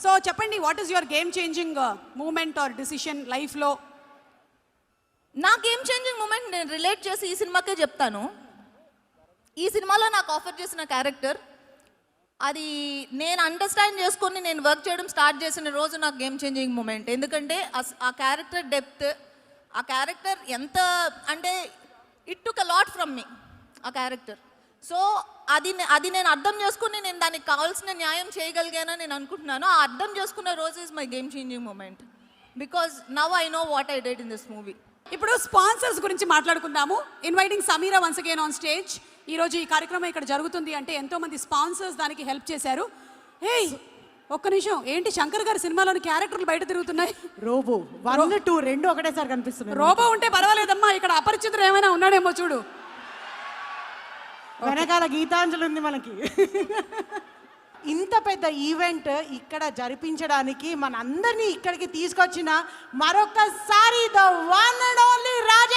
So చెప్పండి, what is your game changing moment or decision లైఫ్లో? నా గేమ్ చేంజింగ్ మూమెంట్ నేను రిలేట్ చేసి ఈ సినిమాకే చెప్తాను. ఈ సినిమాలో నాకు ఆఫర్ చేసిన క్యారెక్టర్, అది నేను అండర్స్టాండ్ చేసుకొని నేను వర్క్ చేయడం స్టార్ట్ చేసిన రోజు నాకు గేమ్ చేంజింగ్ మూమెంట్. ఎందుకంటే ఆ క్యారెక్టర్ డెప్త్, ఆ క్యారెక్టర్ ఎంత అంటే it took a lot from మీ ఆ క్యారెక్టర్. సో అది నేను అర్థం చేసుకుని నేను దానికి కావాల్సిన న్యాయం చేయగలిగానని నేను అనుకుంటున్నాను. ఆ అర్థం చేసుకున్న రోజు is my game changing moment, because now I know what I did in this movie. ఇప్పుడు స్పాన్సర్స్ గురించి మాట్లాడుకుందాము. Inviting Sameera once again on stage. ఈరోజు ఈ కార్యక్రమం ఇక్కడ జరుగుతుంది అంటే ఎంతోమంది స్పాన్సర్స్ దానికి హెల్ప్ చేశారు. హే ఒక్క నిమిషం, ఏంటి శంకర్ గారి సినిమాలోని క్యారెక్టర్లు బయట తిరుగుతున్నాయి? రోబో 1, 2 రెండు ఒకటేసారి కనిపిస్తున్నాయి. రోబో ఉంటే పర్వాలేదమ్మా, ఇక్కడ అపరిచితుడు ఏమైనా ఉన్నాడేమో చూడు. వెనకాల గీతాంజలి ఉంది మనకి. ఇంత పెద్ద ఈవెంట్ ఇక్కడ జరిపించడానికి మనందరినీ ఇక్కడికి తీసుకొచ్చిన మరొకసారి the one and only Raja